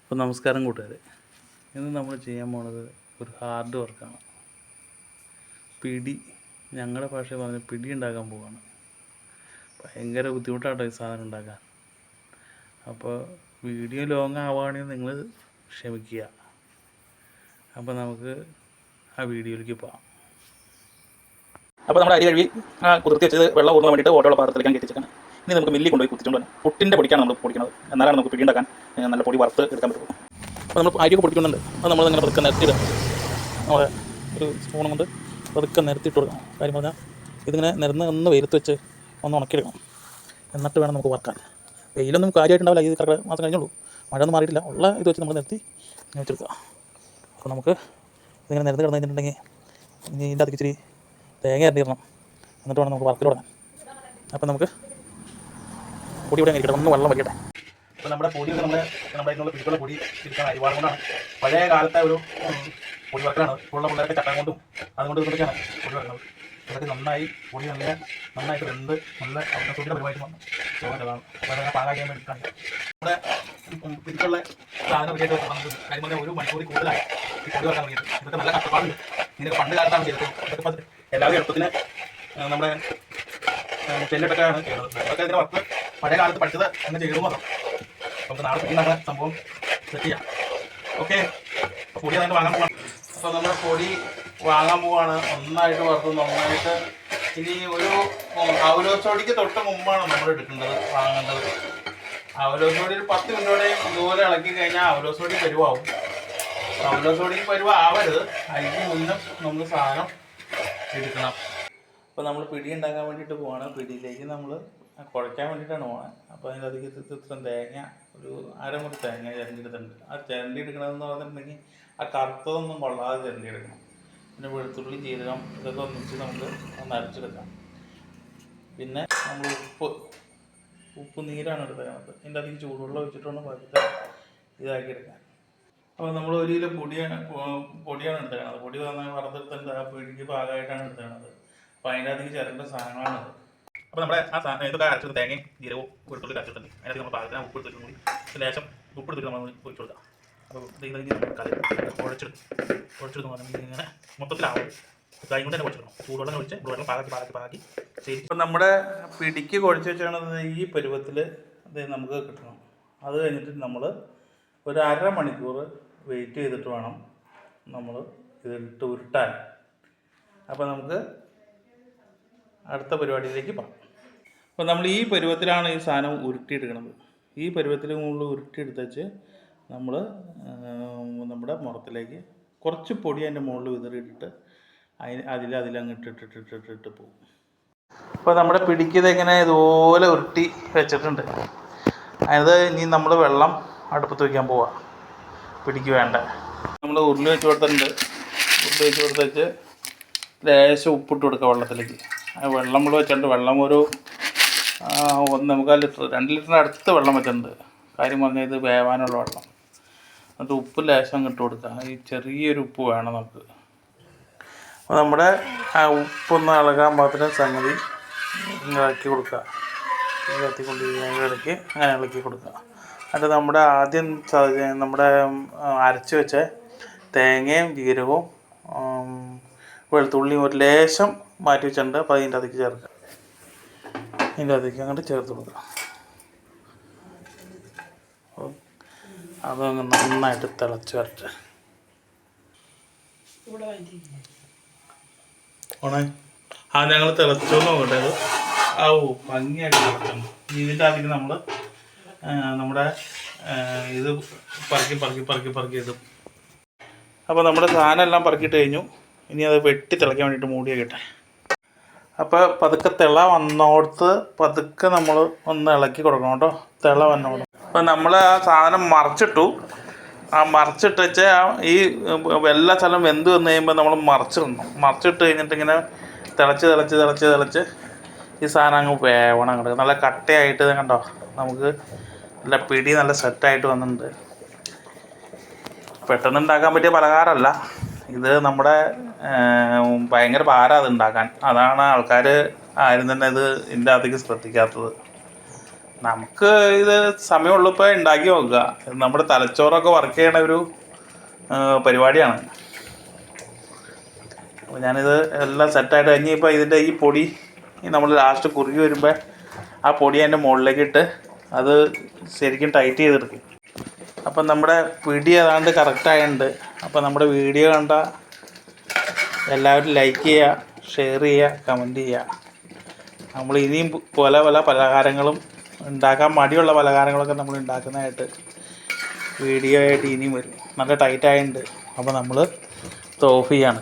അപ്പോൾ നമസ്കാരം കൂട്ടുകാരെ. ഇന്ന് നമ്മൾ ചെയ്യാൻ പോണത് ഒരു ഹാർഡ് വർക്കാണ്. പിടി, ഞങ്ങളുടെ ഭാഷയിൽ പറഞ്ഞ പിടി ഉണ്ടാക്കാൻ പോവാണ്. ഭയങ്കര ബുദ്ധിമുട്ടാണ് ഈ സാധനം ഉണ്ടാക്കാൻ. അപ്പോൾ വീഡിയോ ലോങ് ആവുകയാണെങ്കിൽ നിങ്ങൾ ക്ഷമിക്കുക. അപ്പോൾ നമുക്ക് ആ വീഡിയോയിലേക്ക് പോകാം. അപ്പോൾ നമ്മുടെ അരി കഴുകി കുതിർത്തി വെച്ചത് വെള്ളം ഊർന്ന് വേണ്ടിയിട്ട് ഓട്ടോയുള്ള പാത്രത്തിലേക്കാൻ കെട്ടിച്ചേക്കണം. ഇനി നമുക്ക് മില്ലിൽ കൊണ്ടുപോയി കുത്തിച്ചുകൊണ്ട് വരാം. പുട്ടിൻ്റെ പൊടിക്കാണ് നമ്മൾ പൊടിക്കുന്നത്. എന്നാലാണ് നമുക്ക് പിടി ഉണ്ടാക്കാൻ നല്ല പൊടി വറുത്ത് എടുക്കാൻ പറ്റുള്ളൂ. അപ്പോൾ നമ്മൾ അരിയൊക്കെ പൊടിക്കുന്നുണ്ട്. അത് നമ്മളിങ്ങനെ പതുക്കെ നിരത്തിയിടുക. നമ്മളെ ഒരു സ്പൂൺ കൊണ്ട് പതുക്കെ നിരത്തിയിട്ട് കൊടുക്കണം. കാര്യം പറഞ്ഞാൽ ഇതിങ്ങനെ നിരന്ന് ഒന്ന് വെയിലത്ത് വെച്ച് ഒന്ന് ഉണക്കിയെടുക്കണം. എന്നിട്ട് വേണം നമുക്ക് വറുക്കാൻ. വെയിലൊന്നും കാര്യമായിട്ടുണ്ടാവില്ല. ഈ കറക്റ്റ് മാസം കഴിഞ്ഞുള്ളൂ. മഴ ഒന്നും മാറിയിട്ടില്ല. ഉള്ള ഇത് വെച്ച് നമ്മൾ നിരത്തി വെച്ചെടുക്കുക. അപ്പോൾ നമുക്ക് ഇതിങ്ങനെ നിരന്ന് കിടന്നു കഴിഞ്ഞിട്ടുണ്ടെങ്കിൽ ഇനി ഇതിൻ്റെ അതിൽ ഇച്ചിരി തേങ്ങ അരണ്ടിടണം. എന്നിട്ട് വേണം നമുക്ക് വറുക്കൽ തുടങ്ങാൻ. അപ്പം നമുക്ക് പൊടി ഇവിടെ ഇരിക്കട്ടെ, ഒന്ന് വെള്ളം വയ്ക്കട്ടെ. അപ്പോൾ നമ്മുടെ പൊടിയൊക്കെ നമ്മുടെ ഇതിനുള്ള പിടിക്കുള്ള പൊടി ഇരിക്കാൻ അരിവാട് കൊണ്ടാണ്. പഴയ കാലത്തെ ഒരു പൊടി വറുക്കലാണ്. ഉള്ള പിള്ളേരൊക്കെ ചട്ടം കൊണ്ടും അതുകൊണ്ട് ഇതൊക്കെയാണ് പൊടി വറുക്കുന്നത്. ഇതൊക്കെ നന്നായി പൊടി നന്നായിട്ട് വെന്ത് നല്ല സൂചന പരിപാടി വന്നു ചോദിച്ചതാണ്. അപ്പോൾ അതൊക്കെ പാകാക്കാൻ വേണ്ടിയിട്ടാണ് നമ്മുടെ പിടിക്കുള്ള സാധനം റെഡിയായിട്ട് വന്നത്. കാര്യം പറഞ്ഞാൽ ഒരു മണിക്കൂർ കൂടുതലായി ഈ പൊടി വറുക്കാൻ വേണ്ടിയിട്ട്. ഇതൊക്കെ നല്ല കഷ്ടപ്പാടുണ്ട്. ഇതിനൊക്കെ പണ്ട് കാലത്താണ് ചെയ്തത്. ഇതൊക്കെ എല്ലാവരും എളുപ്പത്തിന് നമ്മുടെ ചെല്ലിട്ടൊക്കെയാണ് ചെയ്യുന്നത്. അതൊക്കെ ഇതിനെ വർക്ക് പഴയ കാലത്ത് പഠിച്ചത് അങ്ങനെ ചെയ്തു മാത്രം. നമുക്ക് നാളെ പിടിക്കുന്ന സംഭവം സെറ്റ് ചെയ്യാം. ഓക്കെ, പൊടി അതിന് വാങ്ങാൻ പോവാണ്. അപ്പോൾ നമ്മൾ പൊടി വാങ്ങാൻ പോവാണ്. ഒന്നായിട്ട് വറുത്ത് നന്നായിട്ട്. ഇനി ഒരു അവലോസോടിക്ക് തൊട്ട് മുമ്പാണ് നമ്മൾ എടുക്കേണ്ടത്, വാങ്ങേണ്ടത്. അവലോസോടി ഒരു 10 മിനിറ്റോടെയും ഇതുപോലെ ഇളക്കി കഴിഞ്ഞാൽ അവലോസോടി പരുവാകും. അവലോസോടിക്ക് പരുവാവരുത്. അതിന് മുന്നേ നമ്മൾ സാധനം എടുക്കണം. അപ്പോൾ നമ്മൾ പിടി ഉണ്ടാക്കാൻ വേണ്ടിയിട്ട് പോവാണ്. പിടിയിലേക്ക് നമ്മൾ കുഴയ്ക്കാൻ വേണ്ടിയിട്ടാണ് പോകണത്. അപ്പോൾ അതിൻ്റെ അധികം ഇത്രയും തേങ്ങ, ഒരു അരമുറി തേങ്ങ ചിരണ്ടിയെടുത്തിട്ടുണ്ട്. ആ ചിരണ്ടി എടുക്കണമെന്ന് പറഞ്ഞിട്ടുണ്ടെങ്കിൽ ആ കറുത്തതൊന്നും കൊള്ളാതെ ചിരണ്ടി എടുക്കണം. പിന്നെ വെളുത്തുള്ളി, ജീരകം ഇതൊക്കെ ഒന്നിച്ച് നമുക്ക് ഒന്ന് അരച്ചെടുക്കാം. പിന്നെ നമ്മൾ ഉപ്പ് നീരാണ് എടുത്തേക്കുന്നത്. ഇതിൻ്റെ അധികം ചൂടുവെള്ളം ഒഴിച്ചിട്ടാണ് പതുക്കെ ഇതാക്കിയെടുക്കാൻ. അപ്പോൾ നമ്മൾ 1 കിലോ പൊടിയാണ് എടുത്തേക്കുന്നത്. പൊടി വറുത്തെടുത്തിട്ട് ആ പിടിക്ക് പാകമായിട്ടാണ് എടുത്തേക്കുന്നത്. അപ്പോൾ അതിൻ്റെ അധികം ചിരണ്ട സാധനമാണത്. അപ്പോൾ നമ്മുടെ ആ സാധനം ഇതൊക്കെ അരച്ചത് തേങ്ങയും ജീരകവും വെളുത്തുള്ളി അരച്ചിട്ടുണ്ട്. അതിനകത്ത് നമ്മൾ പാകത്തിന് ഉപ്പ് എടുത്തിട്ടും കൂടി ലേശം ഉപ്പ് എടുത്തിട്ട് നമ്മൾ ഒഴിച്ചു കൊടുക്കാം. അപ്പോൾ കുഴച്ചെടുത്ത് പറഞ്ഞാൽ ഇങ്ങനെ മൊത്തത്തിലാവും. കൈ കൊണ്ട് തന്നെ കുഴച്ചെടുക്കണം. ചൂടുവെള്ളം ഒഴിച്ച് വെള്ളം പാകി ശരി. ഇപ്പം നമ്മുടെ പിടിക്ക് കുഴച്ച് വെച്ചാണത് ഈ പരുവത്തിൽ ഇത് നമുക്ക് കിട്ടണം. അത് കഴിഞ്ഞിട്ട് നമ്മൾ ഒരു അരമണിക്കൂർ വെയിറ്റ് ചെയ്തിട്ട് വേണം നമ്മൾ ഇതിട്ട് ഉരുട്ടാൻ. അപ്പോൾ നമുക്ക് അടുത്ത പരിപാടിയിലേക്ക് പോകാം. അപ്പോൾ നമ്മൾ ഈ പരുവത്തിലാണ് ഈ സാധനം ഉരുട്ടിയെടുക്കുന്നത്. ഈ പരുവത്തിൽ മുകളിൽ ഉരുട്ടിയെടുത്തേച്ച് നമ്മൾ നമ്മുടെ മുറത്തിലേക്ക് കുറച്ച് പൊടി അതിൻ്റെ മുകളിൽ വിതറിയിട്ടിട്ട് അതിലങ്ങ് ഇട്ടിട്ട് പോകും. അപ്പോൾ നമ്മുടെ പിടിക്കതെങ്ങനെ ഇതുപോലെ ഉരുട്ടി വെച്ചിട്ടുണ്ട്. അത് ഇനി നമ്മൾ വെള്ളം അടുപ്പത്ത് വയ്ക്കാൻ പോവാം. പിടിക്ക് വേണ്ട നമ്മൾ ഉരുളി വെച്ച് കൊടുത്തിട്ടുണ്ട്. ഉരുളി വെച്ച് കൊടുത്തേച്ച് ലേശം ഉപ്പിട്ട് കൊടുക്കുക വെള്ളത്തിലേക്ക്. വെള്ളം നമ്മൾ വെച്ചിട്ടുണ്ട്. വെള്ളം ഒരു 1.25 ലിറ്റർ 2 ലിറ്ററിന് അടുത്ത് വെള്ളം വെച്ചിട്ടുണ്ട്. കാര്യം പറഞ്ഞാൽ ഇത് വേവാനുള്ള വെള്ളം. എന്നിട്ട് ഉപ്പ് ലേശം ഇട്ട് കൊടുക്കുക. ഈ ചെറിയൊരു ഉപ്പ് വേണം നമുക്ക്. അപ്പോൾ നമ്മുടെ ആ ഉപ്പൊന്ന് ഇളകാൻ പാകത്തിന് സംഗതി ഇളക്കി കൊടുക്കുക. കത്തിക്കൊണ്ടിരിക്കുന്ന ഇടയ്ക്ക് അങ്ങനെ ഇളക്കി കൊടുക്കുക. എന്നിട്ട് നമ്മുടെ ആദ്യം നമ്മുടെ അരച്ച് വെച്ച തേങ്ങയും ജീരകവും വെളുത്തുള്ളിയും ഒരു ലേശം മാറ്റി വെച്ചിട്ടുണ്ട്. അപ്പോൾ അതിൻ്റെ അതിലേക്ക് ചേർക്കുക. ഇതിൻ്റെ അതിലേക്ക് അങ്ങോട്ട് ചേർത്ത് കൊടുക്കുക. അതങ്ങ് നന്നായിട്ട് തിളച്ച് വരട്ടെ. ഓണേ ഞങ്ങൾ തിളച്ചോന്ന് നോക്കട്ടെ. അത് ഭംഗിയായിട്ട് തിളച്ചണം. ഇതിൻ്റെ അതിലേക്ക് നമ്മൾ നമ്മുടെ ഇത് പറക്കി ഇതും. അപ്പോൾ നമ്മുടെ സാധനം എല്ലാം പറക്കിയിട്ട് കഴിഞ്ഞു. ഇനി അത് വെട്ടി തിളയ്ക്കാൻ വേണ്ടിയിട്ട് മൂടി വയ്ക്കട്ടെ. അപ്പോൾ പതുക്കെ തിള വന്നോടത്ത് പതുക്കെ നമ്മൾ ഒന്ന് ഇളക്കി കൊടുക്കണം കേട്ടോ. തിള വന്നോട് അപ്പോൾ നമ്മൾ ആ സാധനം മറിച്ചിട്ടു. ആ മറിച്ചിട്ട് വെച്ചാൽ ഈ എല്ലാ സ്ഥലം വെന്ത് വന്നു കഴിയുമ്പോൾ നമ്മൾ മറിച്ചിട്ട് കഴിഞ്ഞിട്ട് ഇങ്ങനെ തിളച്ച് ഈ സാധനം അങ്ങ് വേവണം. അങ്ങോട്ട് നല്ല കട്ടയായിട്ട് കണ്ടോ. നമുക്ക് നല്ല പിടി നല്ല സെറ്റായിട്ട് വന്നിട്ടുണ്ട്. പെട്ടെന്ന് ഉണ്ടാക്കാൻ പറ്റിയ പലഹാരമല്ല ഇത്. നമ്മുടെ ഭയങ്കര ഭാരം അത് ഉണ്ടാക്കാൻ. അതാണ് ആൾക്കാർ ആരും തന്നെ ഇത് ഇതിൻ്റെ അകത്തേക്ക് ശ്രദ്ധിക്കാത്തത്. നമുക്ക് ഇത് സമയമുള്ളപ്പോൾ ഉണ്ടാക്കി നോക്കുക. നമ്മുടെ തലച്ചോറൊക്കെ വർക്ക് ചെയ്യണ ഒരു പരിപാടിയാണ്. അപ്പോൾ ഞാനിത് എല്ലാം സെറ്റായിട്ട് കഴിഞ്ഞ് ഇപ്പോൾ ഇതിൻ്റെ ഈ പൊടി നമ്മൾ ലാസ്റ്റ് കുറുകി വരുമ്പോൾ ആ പൊടി അതിൻ്റെ മുകളിലേക്ക് ഇട്ട് അത് ശരിക്കും ടൈറ്റ് ചെയ്തെടുക്കും. അപ്പം നമ്മുടെ പിടി ഏതാണ്ട് കറക്റ്റായുണ്ട്. അപ്പോൾ നമ്മുടെ വീഡിയോ കണ്ട എല്ലാവരും ലൈക്ക് ചെയ്യുക, ഷെയർ ചെയ്യുക, കമൻറ്റ് ചെയ്യുക. നമ്മൾ ഇനിയും പല പല പലഹാരങ്ങളും ഉണ്ടാക്കാൻ മടിയുള്ള പലഹാരങ്ങളൊക്കെ നമ്മൾ ഉണ്ടാക്കുന്നതായിട്ട് വീഡിയോ ആയിട്ട് ഇനിയും വരും. നല്ല ടൈറ്റായിട്ടുണ്ട്. അപ്പോൾ നമ്മൾ ഇത് ഓഫ് ചെയ്യാണ്.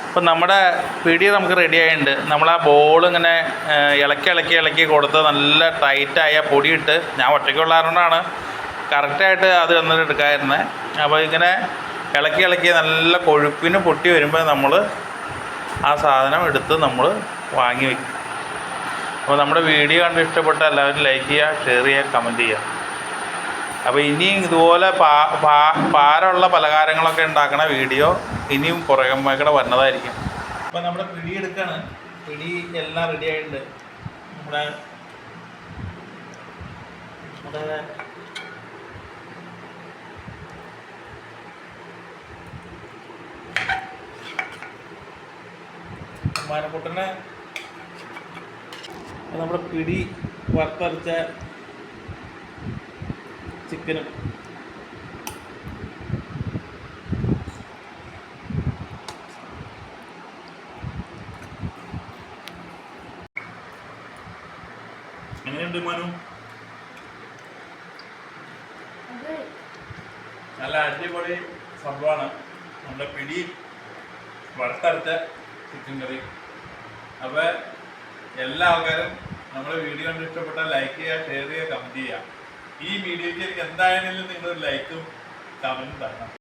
അപ്പം നമ്മുടെ പിടി നമുക്ക് റെഡി ആയിട്ടുണ്ട്. നമ്മൾ ആ ബോൾ ഇങ്ങനെ ഇളക്കി കൊടുത്ത് നല്ല ടൈറ്റായ പൊടിയിട്ട്, ഞാൻ ഒറ്റയ്ക്കുള്ള കാരണമാണ് കറക്റ്റായിട്ട് അത് വന്നിട്ട് എടുക്കാതിരുന്നത്. അപ്പോൾ ഇങ്ങനെ ഇളക്കി നല്ല കൊഴുപ്പിന് പൊട്ടി വരുമ്പോൾ നമ്മൾ ആ സാധനം എടുത്ത് നമ്മൾ വാങ്ങി വയ്ക്കും. അപ്പോൾ നമ്മുടെ വീഡിയോ കണ്ട് ഇഷ്ടപ്പെട്ട എല്ലാവരും ലൈക്ക് ചെയ്യുക, ഷെയർ ചെയ്യുക, കമൻറ്റ് ചെയ്യുക. അപ്പോൾ ഇനിയും ഇതുപോലെ ഭാരമുള്ള പലഹാരങ്ങളൊക്കെ ഉണ്ടാക്കണ വീഡിയോ ഇനിയും പുറകെ വരുന്നതായിരിക്കും. അപ്പോൾ നമ്മുടെ പിടി എടുക്കാണ്. പിടി എല്ലാം റെഡി ആയിട്ടുണ്ട്. നമ്മുടെ കുമാരക്കുട്ടനെ നമ്മുടെ പിടി വറുത്തരച്ച ചിക്കനും എങ്ങനെയുണ്ട് മനു? നല്ല അടിപൊളി സംഭവമാണ് നമ്മുടെ പിടി വറുത്തരച്ച ചിക്കൻ കറി. അപ്പോൾ എല്ലാ ആൾക്കാരും നമ്മുടെ വീഡിയോ കണ്ട് ഇഷ്ടപ്പെട്ടാൽ ലൈക്ക് ചെയ്യുക, ഷെയർ ചെയ്യുക, കമൻറ്റ് ചെയ്യുക. ഈ വീഡിയോയ്ക്ക് എനിക്ക് എന്തായാലും നിങ്ങളൊരു ലൈക്കും കമൻറ്റും തരണം.